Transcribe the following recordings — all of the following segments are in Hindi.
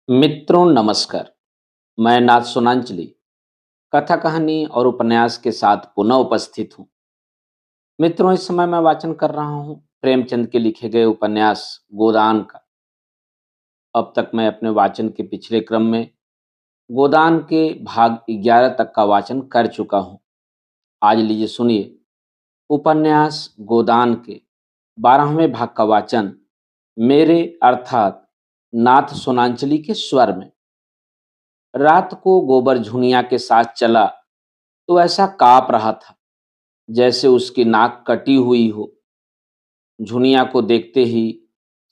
मित्रों नमस्कार। मैं नाथ सोनांचली कथा कहानी और उपन्यास के साथ पुनः उपस्थित हूँ। मित्रों, इस समय मैं वाचन कर रहा हूँ प्रेमचंद के लिखे गए उपन्यास गोदान का। अब तक मैं अपने वाचन के पिछले क्रम में गोदान के भाग 11 तक का वाचन कर चुका हूँ। आज लीजिए सुनिए उपन्यास गोदान के 12वें भाग का वाचन मेरे अर्थात नाथ सोनांचली के स्वर में। रात को गोबर झुनिया के साथ चला तो ऐसा काँप रहा था जैसे उसकी नाक कटी हुई हो। झुनिया को देखते ही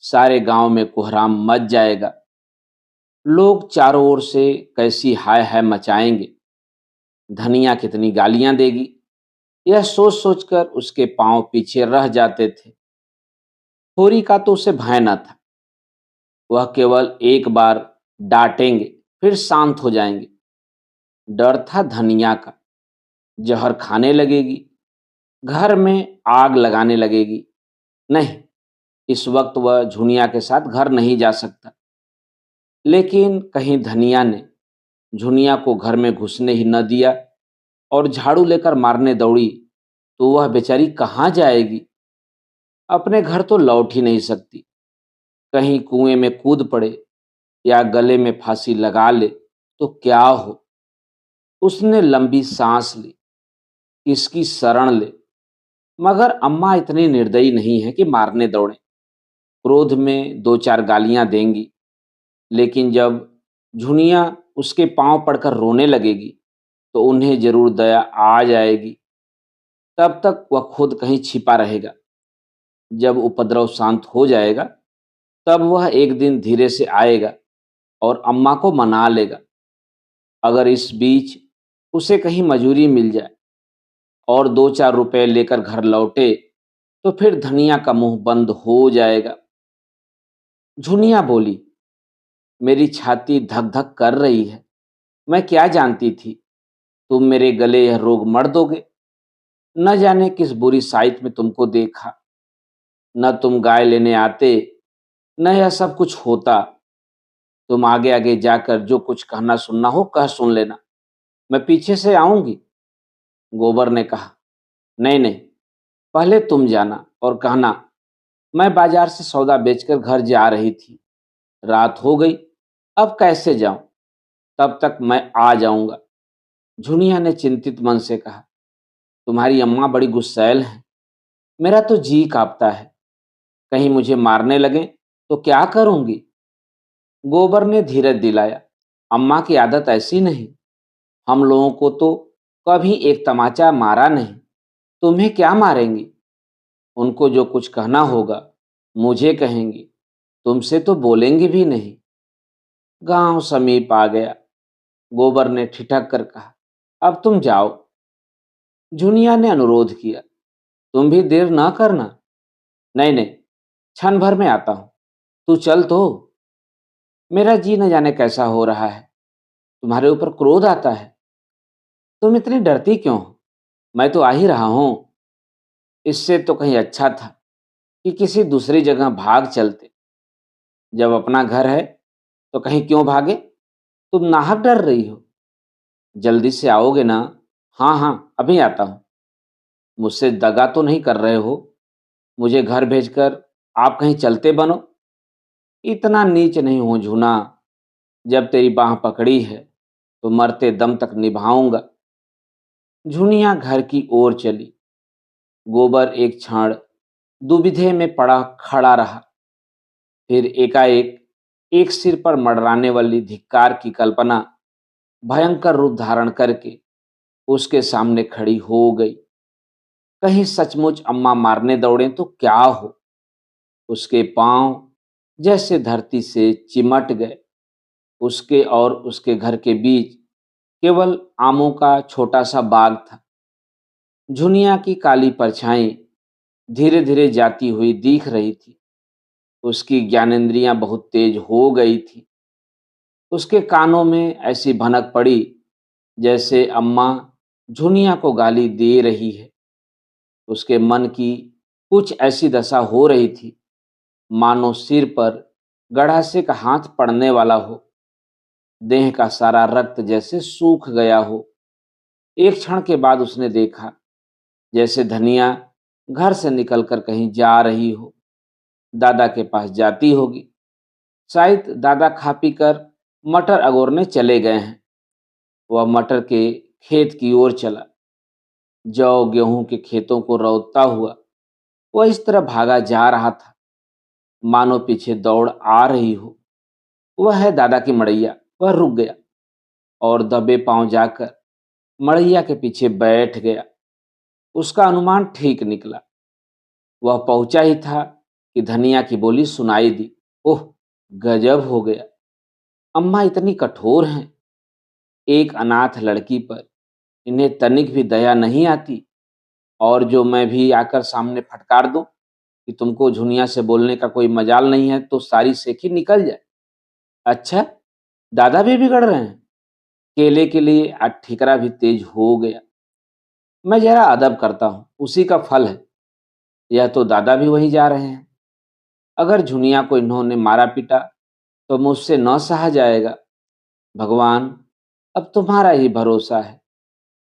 सारे गांव में कोहराम मच जाएगा। लोग चारों ओर से कैसी हाय हाय मचाएंगे। धनिया कितनी गालियां देगी, यह सोच सोचकर उसके पांव पीछे रह जाते थे। होरी का तो उसे भय न था। वह केवल एक बार डांटेंगे फिर शांत हो जाएंगे। डर था धनिया का, जहर खाने लगेगी, घर में आग लगाने लगेगी। नहीं, इस वक्त वह झुनिया के साथ घर नहीं जा सकता। लेकिन कहीं धनिया ने झुनिया को घर में घुसने ही न दिया और झाड़ू लेकर मारने दौड़ी तो वह बेचारी कहाँ जाएगी। अपने घर तो लौट ही नहीं सकती। कहीं कुएं में कूद पड़े या गले में फांसी लगा ले तो क्या हो। उसने लंबी सांस ली, किसकी शरण ले। मगर अम्मा इतनी निर्दयी नहीं है कि मारने दौड़े। क्रोध में दो चार गालियां देंगी, लेकिन जब झुनिया उसके पांव पड़कर रोने लगेगी तो उन्हें जरूर दया आ जाएगी। तब तक वह खुद कहीं छिपा रहेगा। जब उपद्रव शांत हो जाएगा तब वह एक दिन धीरे से आएगा और अम्मा को मना लेगा। अगर इस बीच उसे कहीं मजूरी मिल जाए और दो चार रुपए लेकर घर लौटे तो फिर धनिया का मुंह बंद हो जाएगा। झुनिया बोली, मेरी छाती धक धक कर रही है। मैं क्या जानती थी तुम मेरे गले यह रोग मर दोगे। न जाने किस बुरी साइट में तुमको देखा। न तुम गाय लेने आते, न यह सब कुछ होता। तुम आगे आगे जाकर जो कुछ कहना सुनना हो कह सुन लेना, मैं पीछे से आऊंगी। गोबर ने कहा, नहीं नहीं, पहले तुम जाना और कहना मैं बाजार से सौदा बेचकर घर जा रही थी, रात हो गई, अब कैसे जाऊं। तब तक मैं आ जाऊंगा। झुनिया ने चिंतित मन से कहा, तुम्हारी अम्मा बड़ी गुस्सैल है। मेरा तो जी कांपता है। कहीं मुझे मारने लगे तो क्या करूंगी। गोबर ने धीरज दिलाया, अम्मा की आदत ऐसी नहीं। हम लोगों को तो कभी एक तमाचा मारा नहीं, तुम्हें क्या मारेंगी। उनको जो कुछ कहना होगा मुझे कहेंगी, तुमसे तो बोलेंगी भी नहीं। गांव समीप आ गया। गोबर ने ठिठक कर कहा, अब तुम जाओ। झुनिया ने अनुरोध किया, तुम भी देर ना करना। नहीं नहीं, क्षण भर में आता हूं, तू चल तो। मेरा जी न जाने कैसा हो रहा है। तुम्हारे ऊपर क्रोध आता है। तुम इतनी डरती क्यों हो? मैं तो आ ही रहा हूं। इससे तो कहीं अच्छा था कि किसी दूसरी जगह भाग चलते। जब अपना घर है तो कहीं क्यों भागे। तुम नाहक डर रही हो। जल्दी से आओगे ना। हाँ हाँ, अभी आता हूं। मुझसे दगा तो नहीं कर रहे हो। मुझे घर भेजकर आप कहीं चलते बनो। इतना नीच नहीं हूं झूना। जब तेरी बाह पकड़ी है तो मरते दम तक निभाऊंगा। झुनिया घर की ओर चली। गोबर एक क्षण दुविधे में पड़ा खड़ा रहा। फिर एकाएक एक सिर पर मंडराने वाली धिक्कार की कल्पना भयंकर रूप धारण करके उसके सामने खड़ी हो गई। कहीं सचमुच अम्मा मारने दौड़े तो क्या हो। उसके पांव जैसे धरती से चिमट गए। उसके और उसके घर के बीच केवल आमों का छोटा सा बाग था। झुनिया की काली परछाई धीरे धीरे जाती हुई दिख रही थी। उसकी ज्ञानेंद्रियां बहुत तेज हो गई थी। उसके कानों में ऐसी भनक पड़ी जैसे अम्मा झुनिया को गाली दे रही है। उसके मन की कुछ ऐसी दशा हो रही थी मानो सिर पर गड़ासे का हाथ पड़ने वाला हो। देह का सारा रक्त जैसे सूख गया हो। एक क्षण के बाद उसने देखा जैसे धनिया घर से निकलकर कहीं जा रही हो, दादा के पास जाती होगी। शायद दादा खा पी कर मटर अगोरने चले गए हैं। वह मटर के खेत की ओर चला। जौ गेहूं के खेतों को रौंदता हुआ वह इस तरह भागा जा रहा था, मानो पीछे दौड़ आ रही हो। वह है दादा की मड़ैया। वह रुक गया और दबे पांव जाकर मड़ैया के पीछे बैठ गया। उसका अनुमान ठीक निकला। वह पहुंचा ही था कि धनिया की बोली सुनाई दी। ओह, गजब हो गया। अम्मा इतनी कठोर हैं। एक अनाथ लड़की पर इन्हें तनिक भी दया नहीं आती। और जो मैं भी आकर सामने फटकार दूं कि तुमको झुनिया से बोलने का कोई मजाल नहीं है तो सारी सेखी निकल जाए। अच्छा, दादा भी बिगड़ रहे हैं। केले के लिए आज ठिकरा भी तेज हो गया। मैं जरा अदब करता हूँ, उसी का फल है। यह तो दादा भी वहीं जा रहे हैं। अगर झुनिया को इन्होंने मारा पीटा तो मुझसे न सहा जाएगा। भगवान, अब तुम्हारा ही भरोसा है।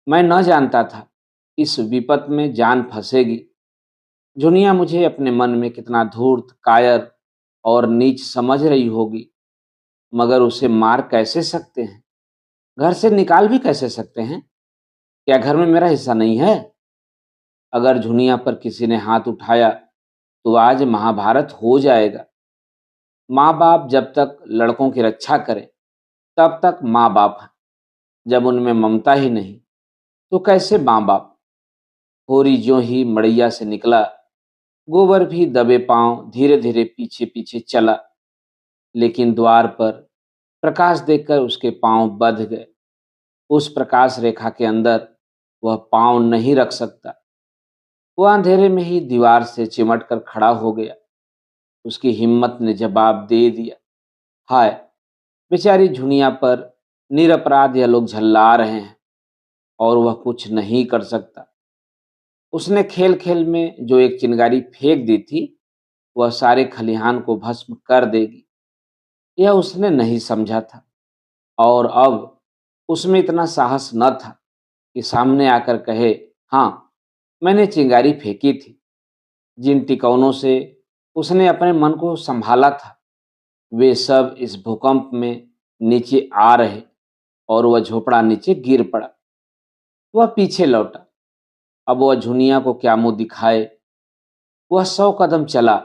मैं न जानता था इस विपत में जान फंसेगी। जुनिया मुझे अपने मन में कितना धूर्त, कायर और नीच समझ रही होगी, मगर उसे मार कैसे सकते हैं? घर से निकाल भी कैसे सकते हैं? क्या घर में मेरा हिस्सा नहीं है? अगर झुनिया पर किसी ने हाथ उठाया तो आज महाभारत हो जाएगा। माँ बाप जब तक लड़कों की रक्षा करें तब तक माँ बाप हैं। जब उनमें ममता ही नहीं तो कैसे माँ बाप? होरी ज्यों ही मड़ैया से निकला, गोबर भी दबे पांव धीरे धीरे पीछे पीछे चला। लेकिन द्वार पर प्रकाश देखकर उसके पांव बंध गए। उस प्रकाश रेखा के अंदर वह पांव नहीं रख सकता। वह अंधेरे में ही दीवार से चिमट कर खड़ा हो गया। उसकी हिम्मत ने जवाब दे दिया। हाय, बेचारी झुनिया पर निरपराध यह लोग झल्ला रहे हैं और वह कुछ नहीं कर सकता। उसने खेल खेल में जो एक चिंगारी फेंक दी थी, वह सारे खलिहान को भस्म कर देगी, यह उसने नहीं समझा था। और अब उसमें इतना साहस न था कि सामने आकर कहे, हाँ, मैंने चिंगारी फेंकी थी। जिन टिकौनों से उसने अपने मन को संभाला था, वे सब इस भूकंप में नीचे आ रहे और वह झोपड़ा नीचे गिर पड़ा। वह पीछे लौटा। अब वह झुनिया को क्या मुंह दिखाए? वह 100 कदम चला,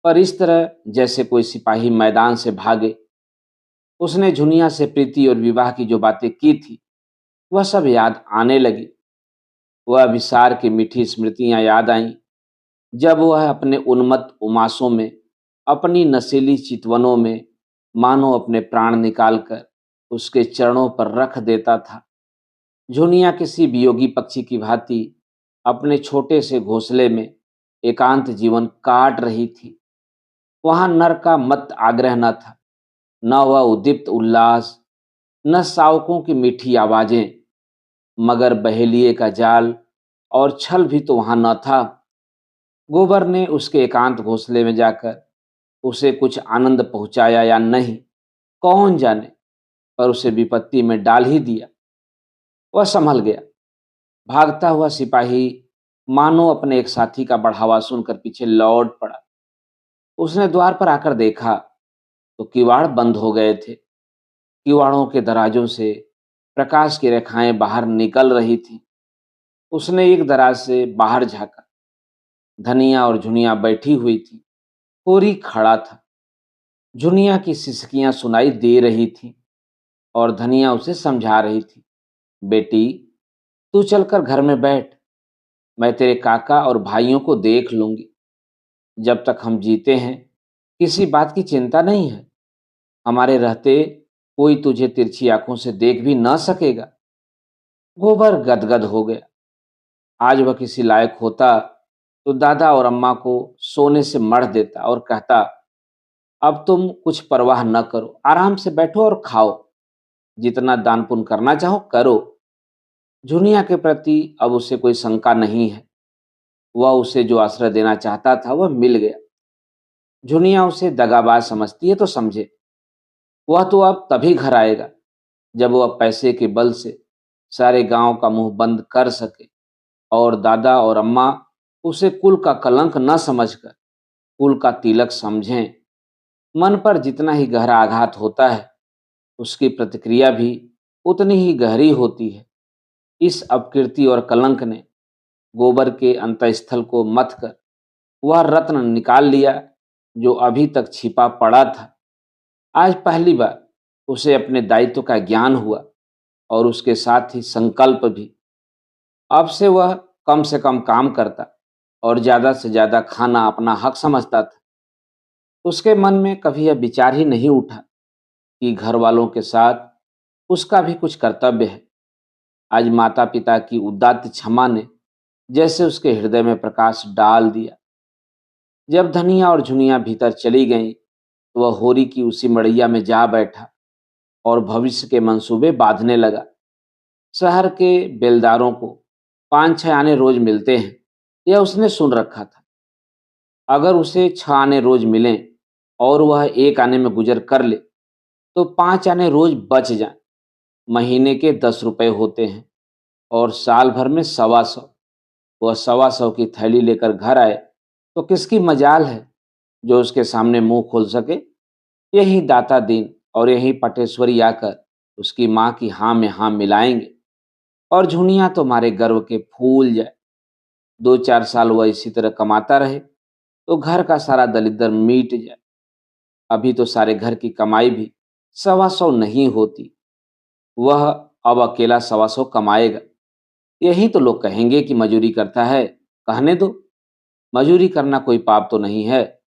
पर इस तरह जैसे कोई सिपाही मैदान से भागे। उसने झुनिया से प्रीति और विवाह की जो बातें की थी, वह सब याद आने लगी। वह अभिसार की मीठी स्मृतियां याद आईं, जब वह अपने उन्मत्त उमासों में, अपनी नशीली चितवनों में मानो अपने प्राण निकालकर उसके चरणों पर रख देता था। झुनिया किसी वियोगी पक्षी की भांति अपने छोटे से घोंसले में एकांत जीवन काट रही थी। वहां नर का मत आग्रह न था, न वह उद्दीप्त उल्लास, न शावकों की मीठी आवाजें, मगर बहेलिए का जाल और छल भी तो वहां न था। गोबर ने उसके एकांत घोंसले में जाकर उसे कुछ आनंद पहुंचाया या नहीं, कौन जाने, पर उसे विपत्ति में डाल ही दिया। वह संभल गया। भागता हुआ सिपाही मानो अपने एक साथी का बढ़ावा सुनकर पीछे लौट पड़ा। उसने द्वार पर आकर देखा तो किवाड़ बंद हो गए थे। किवाड़ों के दराजों से प्रकाश की रेखाएं बाहर निकल रही थीं। उसने एक दराज से बाहर झांका। धनिया और झुनिया बैठी हुई थी। कोरी खड़ा था। झुनिया की सिसकियां सुनाई दे रही थी और धनिया उसे समझा रही थी। बेटी, तू चलकर घर में बैठ। मैं तेरे काका और भाइयों को देख लूंगी। जब तक हम जीते हैं किसी बात की चिंता नहीं है। हमारे रहते कोई तुझे तिरछी आंखों से देख भी न सकेगा। गोबर गदगद हो गया। आज वह किसी लायक होता तो दादा और अम्मा को सोने से मढ़ देता और कहता, अब तुम कुछ परवाह न करो, आराम से बैठो और खाओ। जितना दान पुण्य करना चाहो करो। झुनिया के प्रति अब उसे कोई शंका नहीं है। वह उसे जो आश्रय देना चाहता था वह मिल गया। झुनिया उसे दगाबाज समझती है तो समझे। वह तो अब तभी घर आएगा जब वह पैसे के बल से सारे गांव का मुंह बंद कर सके और दादा और अम्मा उसे कुल का कलंक न समझकर कुल का तिलक समझें। मन पर जितना ही गहरा आघात होता है, उसकी प्रतिक्रिया भी उतनी ही गहरी होती है। इस अपकीर्ति और कलंक ने गोबर के अंतःस्थल को मथ कर वह रत्न निकाल लिया जो अभी तक छिपा पड़ा था। आज पहली बार उसे अपने दायित्व का ज्ञान हुआ और उसके साथ ही संकल्प भी। अब से वह कम से कम काम करता और ज्यादा से ज्यादा खाना अपना हक समझता था। उसके मन में कभी यह विचार ही नहीं उठा कि घर वालों के साथ उसका भी कुछ कर्तव्य है। आज माता पिता की उदात्त क्षमा ने जैसे उसके हृदय में प्रकाश डाल दिया। जब धनिया और झुनिया भीतर चली गईं, तो वह होरी की उसी मड़ैया में जा बैठा और भविष्य के मंसूबे बांधने लगा। शहर के बेलदारों को 5-6 आने रोज मिलते हैं, यह उसने सुन रखा था। अगर उसे 6 आने रोज मिलें और वह 1 आने में गुजर कर ले, तो 5 आने रोज बच जाएं। महीने के 10 रुपए होते हैं और साल भर में 125। वह 125 की थैली लेकर घर आए तो किसकी मजाल है जो उसके सामने मुंह खोल सके। यही दाता दीन और यही पटेश्वरी आकर उसकी माँ की हाँ में हाँ मिलाएंगे और झुनिया तो मारे गर्व के फूल जाए। 2-4 साल वह इसी तरह कमाता रहे तो घर का सारा दलिद्र मिट जाए। अभी तो सारे घर की कमाई भी 125 नहीं होती। वह अब अकेला 125 कमाएगा। यही तो लोग कहेंगे कि मजूरी करता है। कहने दो, मजूरी करना कोई पाप तो नहीं है।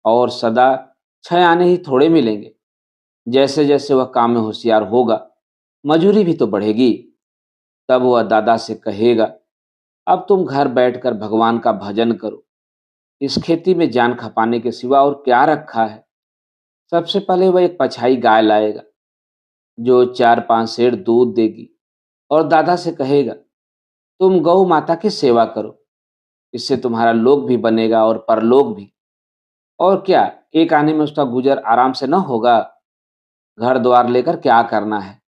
और सदा 6 आने ही थोड़े मिलेंगे। जैसे जैसे वह काम में होशियार होगा, मजूरी भी तो बढ़ेगी। तब वह दादा से कहेगा, अब तुम घर बैठकर भगवान का भजन करो। इस खेती में जान खपाने के सिवा और क्या रखा है। सबसे पहले वह एक पछाई गाय लाएगा जो 4-5 सेर दूध देगी और दादा से कहेगा, तुम गौ माता की सेवा करो। इससे तुम्हारा लोक भी बनेगा और परलोक भी। और क्या, 1 आने में उसका गुजर आराम से न होगा। घर द्वार लेकर क्या करना है,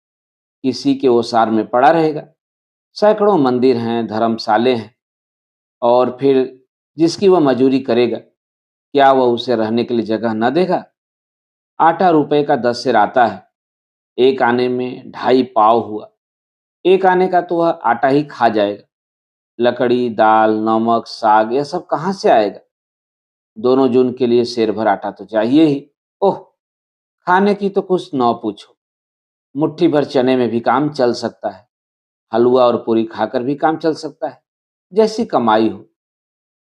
किसी के ओसार में पड़ा रहेगा। सैकड़ों मंदिर हैं, धर्मशाले हैं। और फिर जिसकी वह मजूरी करेगा, क्या वह उसे रहने के लिए जगह न देगा। आटा रुपए का 10 सेर आता है। 1 आने में 2.5 पाव हुआ। 1 आने का तो वह आटा ही खा जाएगा। लकड़ी, दाल, नमक, साग, यह सब कहाँ से आएगा। दोनों जून के लिए सेर भर आटा तो चाहिए ही। ओह, खाने की तो कुछ न पूछो। मुट्ठी भर चने में भी काम चल सकता है। हलवा और पूरी खाकर भी काम चल सकता है। जैसी कमाई हो,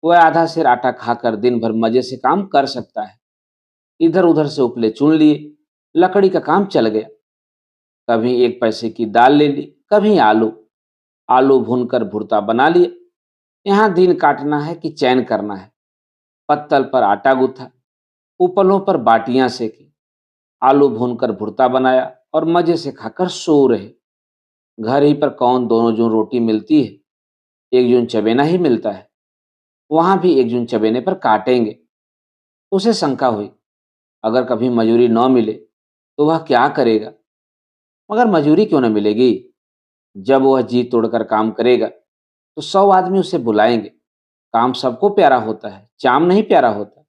वह आधा सेर आटा खाकर दिन भर मजे से काम कर सकता है। इधर उधर से उपले चुन लिए, लकड़ी का काम चल गया। कभी 1 पैसे की दाल ले ली, कभी आलू। आलू भूनकर भुर्ता बना लिया। यहाँ दिन काटना है कि चैन करना है। पत्तल पर आटा गूथा, उपलों पर बाटियां सेकी, आलू भूनकर भुर्ता बनाया और मजे से खाकर सो रहे। घर ही पर कौन दोनों जून रोटी मिलती है। 1 जून चबेना ही मिलता है। वहां भी 1 जून चबेने पर काटेंगे। उसे शंका हुई, अगर कभी मजूरी न मिले तो वह क्या करेगा। मगर मजूरी क्यों न मिलेगी। जब वह जी तोड़कर काम करेगा तो 100 आदमी उसे बुलाएंगे। काम सबको प्यारा होता है, चाम नहीं प्यारा होता।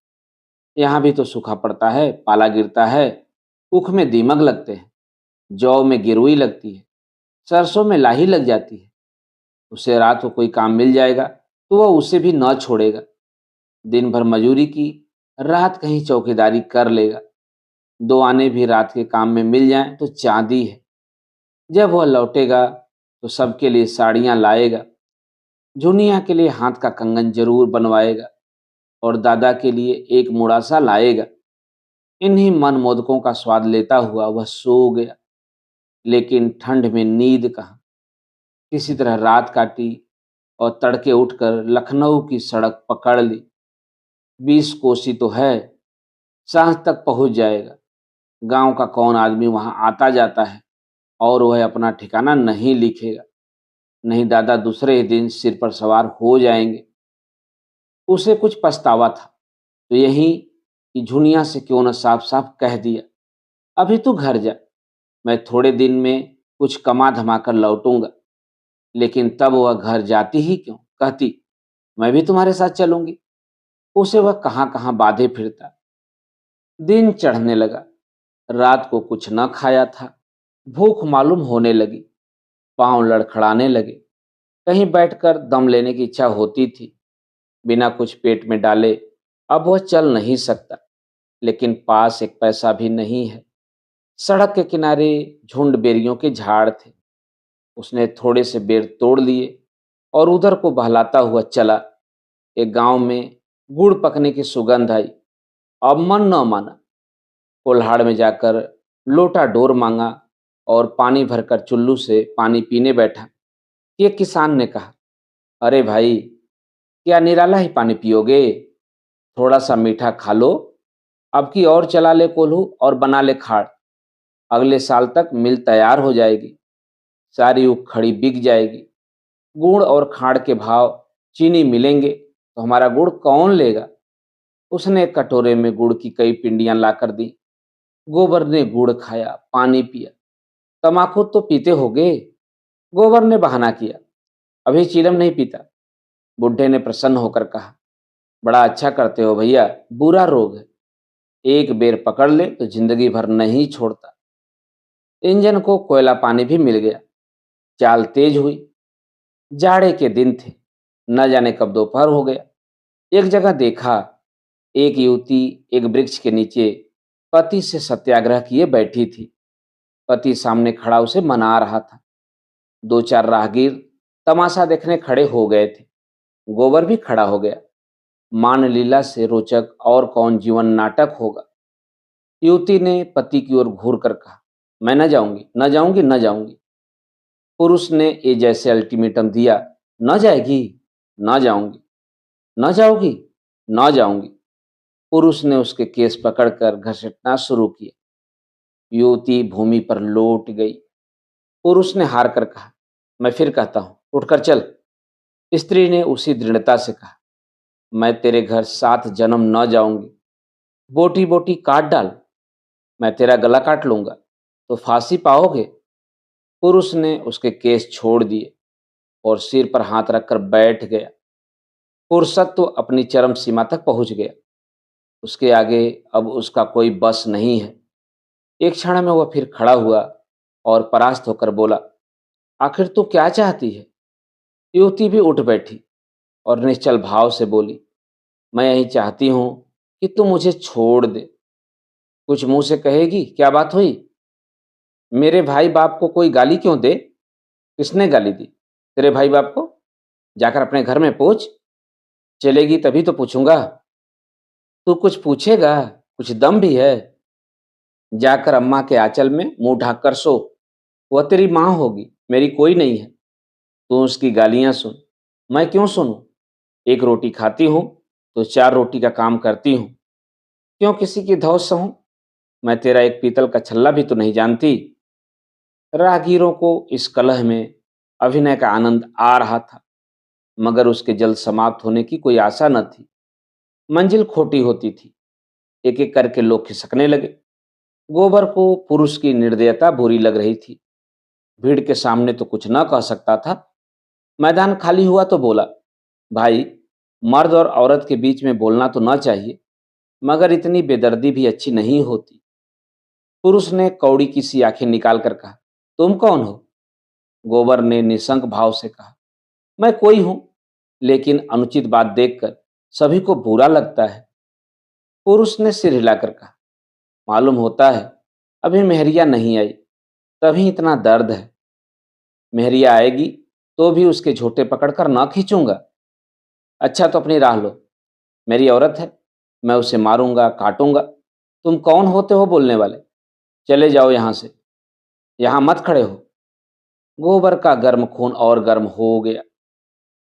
यहाँ भी तो सूखा पड़ता है, पाला गिरता है, ऊख में दीमक लगते हैं, जौ में गिरुई लगती है, सरसों में लाही लग जाती है। उसे रात को कोई काम मिल जाएगा तो वह उसे भी न छोड़ेगा। दिन भर मजूरी की, रात कहीं चौकीदारी कर लेगा। 2 आने भी रात के काम में मिल जाएं तो चांदी है। जब वह लौटेगा तो सबके लिए साड़ियां लाएगा। झुनिया के लिए हाथ का कंगन जरूर बनवाएगा और दादा के लिए एक मुड़ासा लाएगा। इन्हीं मन मोदकों का स्वाद लेता हुआ वह सो गया। लेकिन ठंड में नींद कहाँ। किसी तरह रात काटी और तड़के उठकर लखनऊ की सड़क पकड़ ली। 20 कोसी तो है, सांझ तक पहुंच जाएगा। गांव का कौन आदमी वहां आता जाता है और वह अपना ठिकाना नहीं लिखेगा। नहीं, दादा दूसरे ही दिन सिर पर सवार हो जाएंगे। उसे कुछ पछतावा था तो यही कि झुनिया से क्यों न साफ साफ कह दिया, अभी तू घर जा, मैं थोड़े दिन में कुछ कमा धमा कर लौटूंगा। लेकिन तब वह घर जाती ही क्यों, कहती मैं भी तुम्हारे साथ चलूंगी। उसे वह कहाँ कहाँ बांधे फिरता। दिन चढ़ने लगा, रात को कुछ न खाया था। भूख मालूम होने लगी, पांव लड़खड़ाने लगे। कहीं बैठकर दम लेने की इच्छा होती थी। बिना कुछ पेट में डाले अब वह चल नहीं सकता। लेकिन पास एक पैसा भी नहीं है। सड़क के किनारे झुंड बेरियों के झाड़ थे। उसने थोड़े से बेर तोड़ लिए और उधर को बहलाता हुआ चला। एक गांव में गुड़ पकने की सुगंध आई। अब मन न माना। कोल्हाड़ में जाकर लोटा डोर मांगा और पानी भरकर चुल्लू से पानी पीने बैठा। एक किसान ने कहा, अरे भाई, क्या निराला ही पानी पियोगे? थोड़ा सा मीठा खा लो। अब की और चला ले कोल्हू और बना ले खाड़। अगले साल तक मिल तैयार हो जाएगी। सारी उखड़ी बिक जाएगी। गुड़ और खाड़ के भाव चीनी मिलेंगे तो हमारा गुड़ कौन लेगा? उसने एक कटोरे में गुड़ की कई पिंडियां लाकर दी। गोबर ने गुड़ खाया, पानी पिया। तमाकू तो पीते होगे? गोबर ने बहाना किया, अभी चीलम नहीं पीता। बुढ़े ने प्रसन्न होकर कहा, बड़ा अच्छा करते हो भैया, बुरा रोग है। एक बेर पकड़ ले तो जिंदगी भर नहीं छोड़ता। इंजन को कोयला पानी भी मिल गया। चाल तेज हुई। जाड़े के दिन थे। न जाने कब दोपहर हो गया। एक जगह देखा, एक युवती एक वृक्ष के नीचे पति से सत्याग्रह किए बैठी थी। पति सामने खड़ा उसे मना रहा था। दो चार राहगीर तमाशा देखने खड़े हो गए थे। गोबर भी खड़ा हो गया। मान लीला से रोचक और कौन जीवन नाटक होगा। युवती ने पति की ओर घूर कर कहा, मैं न जाऊंगी, न जाऊंगी, न जाऊंगी। पुरुष ने ये जैसे अल्टीमेटम दिया, न जाएगी, न जाऊंगी, न जाओगी, न जाऊंगी। पुरुष ने उसके केस पकड़कर घसीटना शुरू किया। युवती भूमि पर लौट गई। पुरुष ने हार कर कहा, मैं फिर कहता हूं, उठकर चल। स्त्री ने उसी दृढ़ता से कहा, मैं तेरे घर 7 जन्म न जाऊंगी। बोटी बोटी काट डाल, मैं तेरा गला काट लूंगा तो फांसी पाओगे। पुरुष ने उसके केस छोड़ दिए और सिर पर हाथ रखकर बैठ गया। पुरुषत्व अपनी चरम सीमा तक पहुंच गया। उसके आगे अब उसका कोई बस नहीं है। एक क्षण में वह फिर खड़ा हुआ और परास्त होकर बोला, आखिर तू क्या चाहती है? युवती भी उठ बैठी और निश्चल भाव से बोली, मैं यही चाहती हूं कि तू मुझे छोड़ दे। कुछ मुंह से कहेगी, क्या बात हुई? मेरे भाई बाप को कोई गाली क्यों दे? किसने गाली दी? तेरे भाई बाप को? जाकर अपने घर में पूछ। चलेगी तभी तो पूछूंगा। तू कुछ पूछेगा? कुछ दम भी है? जाकर अम्मा के आंचल में मुंह ढाक कर सो। वह तेरी माँ होगी, मेरी कोई नहीं है। तू उसकी गालियां सुन, मैं क्यों सुनूं? एक रोटी खाती हूं तो 4 रोटी का काम करती हूं। क्यों किसी की धौंस सहूं? मैं तेरा एक पीतल का छल्ला भी तो नहीं जानती। राहगीरों को इस कलह में अभिनय का आनंद आ रहा था, मगर उसके जल्द समाप्त होने की कोई आशा न थी। मंजिल खोटी होती थी। एक एक करके लोग खिसकने लगे। गोबर को पुरुष की निर्दयता बुरी लग रही थी। भीड़ के सामने तो कुछ न कह सकता था। मैदान खाली हुआ तो बोला, भाई, मर्द और औरत के बीच में बोलना तो न चाहिए, मगर इतनी बेदर्दी भी अच्छी नहीं होती। पुरुष ने कौड़ी की सी आंखें निकाल कर कहा, तुम कौन हो? गोबर ने निशंक भाव से कहा, मैं कोई हूं, लेकिन अनुचित बात देखकर सभी को बुरा लगता है। पुरुष ने सिर हिलाकर कहा, मालूम होता है अभी मेहरिया नहीं आई, तभी इतना दर्द है। मेहरिया आएगी तो भी उसके झोटे पकड़कर ना खींचूंगा। अच्छा तो अपनी राह लो। मेरी औरत है, मैं उसे मारूंगा, काटूंगा। तुम कौन होते हो बोलने वाले? चले जाओ यहां से, यहां मत खड़े हो। गोबर का गर्म खून और गर्म हो गया।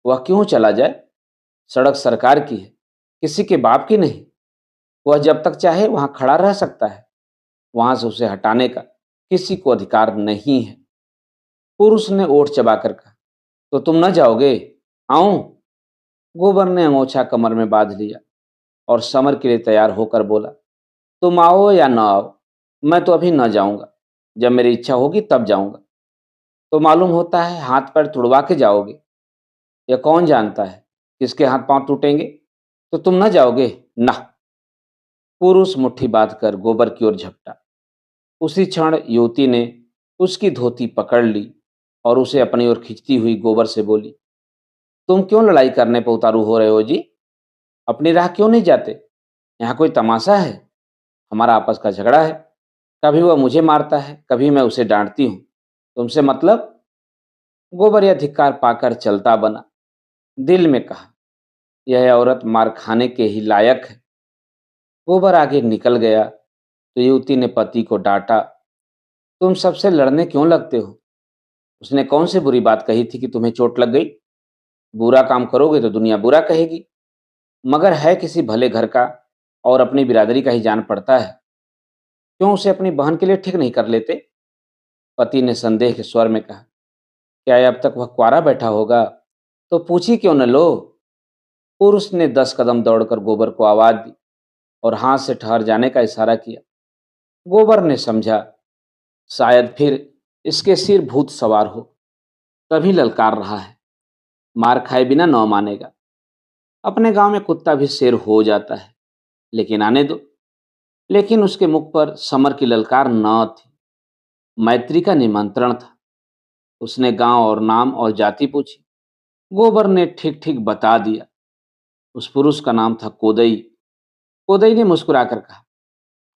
वह क्यों चला जाए? सड़क सरकार की है, किसी के बाप की नहीं। वह जब तक चाहे वहां खड़ा रह सकता है। वहां से उसे हटाने का किसी को अधिकार नहीं है। पुरुष ने ओठ चबाकर कहा, तो तुम न जाओगे? आऊं? गोबर ने अंगोछा कमर में बांध लिया और समर के लिए तैयार होकर बोला, तुम आओ या न आओ, मैं तो अभी न जाऊंगा, जब मेरी इच्छा होगी तब जाऊंगा। तो मालूम होता है हाथ पैर तुड़वा के जाओगे, या कौन जानता है किसके हाथ पांव टूटेंगे। तो तुम न जाओगे ना। पुरुष मुट्ठी बांधकर गोबर की ओर झपटा। उसी क्षण युवती ने उसकी धोती पकड़ ली और उसे अपनी ओर खींचती हुई गोबर से बोली, तुम क्यों लड़ाई करने पर उतारू हो रहे हो जी? अपनी राह क्यों नहीं जाते? यहाँ कोई तमाशा है? हमारा आपस का झगड़ा है। कभी वह मुझे मारता है, कभी मैं उसे डांटती हूँ। तुमसे मतलब? गोबर यह धिक्कार पाकर चलता बना। दिल में कहा, यह औरत मार खाने के ही लायक है। गोबर आगे निकल गया तो युवती ने पति को डांटा, तुम सबसे लड़ने क्यों लगते हो? उसने कौन सी बुरी बात कही थी कि तुम्हें चोट लग गई? बुरा काम करोगे तो दुनिया बुरा कहेगी। मगर है किसी भले घर का और अपनी बिरादरी का ही जान पड़ता है। क्यों उसे अपनी बहन के लिए ठीक नहीं कर लेते? पति ने संदेह के स्वर में कहा, क्या अब तक वह कुआरा बैठा होगा? तो पूछी क्यों न लो। पुरुष ने 10 कदम दौड़कर गोबर को आवाज दी और हाथ से ठहर जाने का इशारा किया। गोबर ने समझा, शायद फिर इसके सिर भूत सवार हो, तभी ललकार रहा है। मार खाए बिना न मानेगा। अपने गांव में कुत्ता भी शेर हो जाता है, लेकिन आने दो। लेकिन उसके मुख पर समर की ललकार न थी, मैत्री का निमंत्रण था। उसने गांव और नाम और जाति पूछी। गोबर ने ठीक ठीक बता दिया। उस पुरुष का नाम था कोदई। कोदई ने मुस्कुराकर कहा,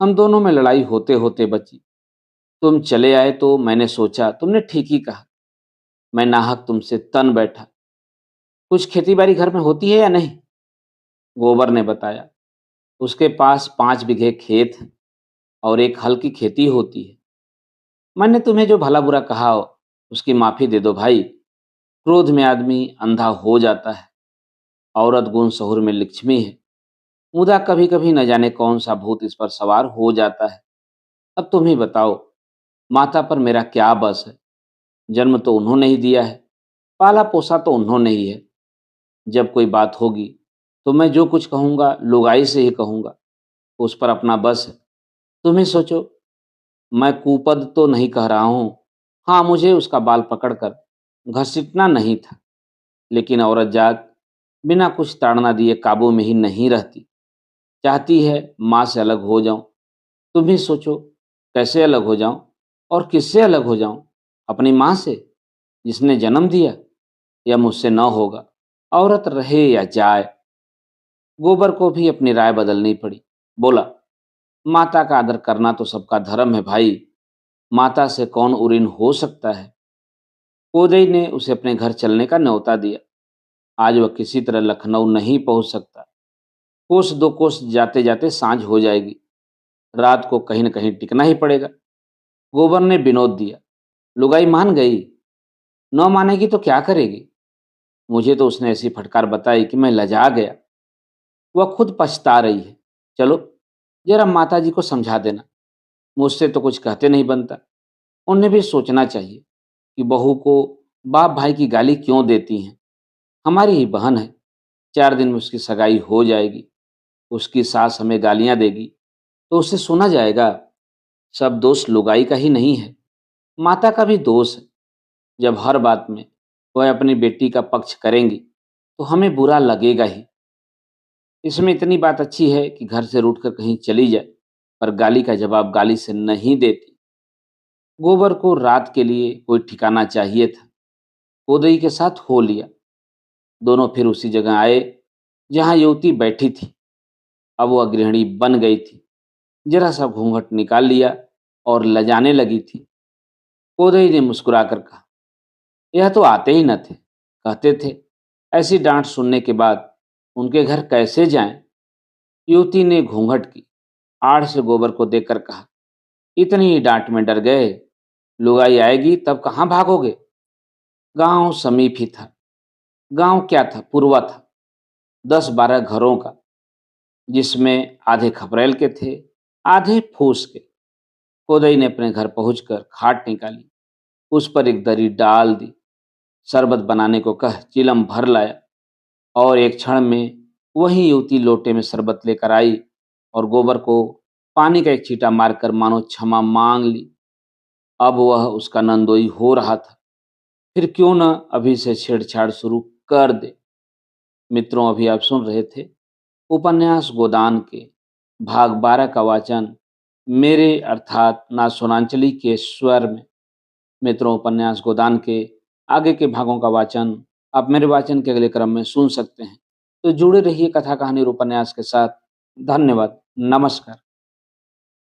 हम दोनों में लड़ाई होते होते बची। तुम चले आए तो मैंने सोचा तुमने ठीक ही कहा। मैं नाहक तुमसे तन बैठा। कुछ खेती बाड़ी घर में होती है या नहीं? गोबर ने बताया, उसके पास 5 बीघे खेत हैं और एक हल की खेती होती है। मैंने तुम्हें जो भला बुरा कहा हो, उसकी माफी दे दो भाई। क्रोध में आदमी अंधा हो जाता है। औरत गुण शहुर में लक्ष्मी है। मुदा कभी कभी न जाने कौन सा भूत इस पर सवार हो जाता है। अब तुम ही बताओ, माता पर मेरा क्या बस है? जन्म तो उन्होंने ही दिया है, पाला पोसा तो उन्होंने ही है। जब कोई बात होगी तो मैं जो कुछ कहूंगा लुगाई से ही कहूंगा। उस पर अपना बस है। तुम ही सोचो। मैं कुपद तो नहीं कह रहा हूं। हाँ, मुझे उसका बाल पकड़कर घसीटना नहीं था। लेकिन औरत जात बिना कुछ ताड़ना दिए काबू में ही नहीं रहती। चाहती है माँ से अलग हो जाऊं। तुम ही सोचो, कैसे अलग हो जाऊं? और किससे अलग हो जाऊं? अपनी माँ से, जिसने जन्म दिया? या मुझसे न होगा, औरत रहे या जाए। गोबर को भी अपनी राय बदलनी पड़ी। बोला, माता का आदर करना तो सबका धर्म है भाई। माता से कौन उरीन हो सकता है? कोदई ने उसे अपने घर चलने का न्योता दिया। आज वह किसी तरह लखनऊ नहीं पहुंच सकता। कोस 2 कोस जाते जाते सांझ हो जाएगी। रात को कहीं न कहीं टिकना ही पड़ेगा। गोबर ने विनोद दिया, लुगाई मान गई। न मानेगी तो क्या करेगी? मुझे तो उसने ऐसी फटकार बताई कि मैं लजा गया। वह खुद पछता रही है। चलो, जरा माता जी को समझा देना। मुझसे तो कुछ कहते नहीं बनता। उन्हें भी सोचना चाहिए कि बहू को बाप भाई की गाली क्यों देती हैं। हमारी ही बहन है। 4 दिन में उसकी सगाई हो जाएगी। उसकी सास हमें गालियां देगी तो उससे सुना जाएगा। सब दोष लुगाई का ही नहीं है, माता का भी दोष है। जब हर बात में वह अपनी बेटी का पक्ष करेंगी तो हमें बुरा लगेगा ही। इसमें इतनी बात अच्छी है कि घर से रूठकर कहीं चली जाए, पर गाली का जवाब गाली से नहीं देती। गोबर को रात के लिए कोई ठिकाना चाहिए था। कोदई के साथ हो लिया। दोनों फिर उसी जगह आए जहां युवती बैठी थी। अब वह गृहिणी बन गई थी। जरा सा घूंघट निकाल लिया और लजाने लगी थी। कोदई ने मुस्कुराकर कहा, यह तो आते ही न थे, कहते थे। ऐसी डांट सुनने के बाद उनके घर कैसे जाएं? युवती ने घूंघट की आड़ से गोबर को देखकर कहा, इतनी ही डांट में डर गए? लुगाई आएगी तब कहाँ भागोगे? गांव समीप ही था। गांव क्या था, पुरवा था। 10-12 घरों का, जिसमें आधे खपरेल के थे, आधे फूस के। कोदई ने अपने घर पहुंचकर खाट निकाली, उस पर एक दरी डाल दी, शरबत बनाने को कह चिलम भर लाया और एक क्षण में वही युवती लोटे में शरबत लेकर आई और गोबर को पानी का एक छींटा मारकर मानो क्षमा मांग ली। अब वह उसका नंदोई हो रहा था। फिर क्यों न अभी से छेड़छाड़ शुरू कर दे। मित्रों, अभी आप सुन रहे थे उपन्यास गोदान के भाग 12 का वाचन मेरे अर्थात ना सोनांचली के स्वर में। मित्रों, उपन्यास गोदान के आगे के भागों का वाचन आप मेरे वाचन के अगले क्रम में सुन सकते हैं। तो जुड़े रहिए कथा कहानी और उपन्यास के साथ। धन्यवाद। नमस्कार।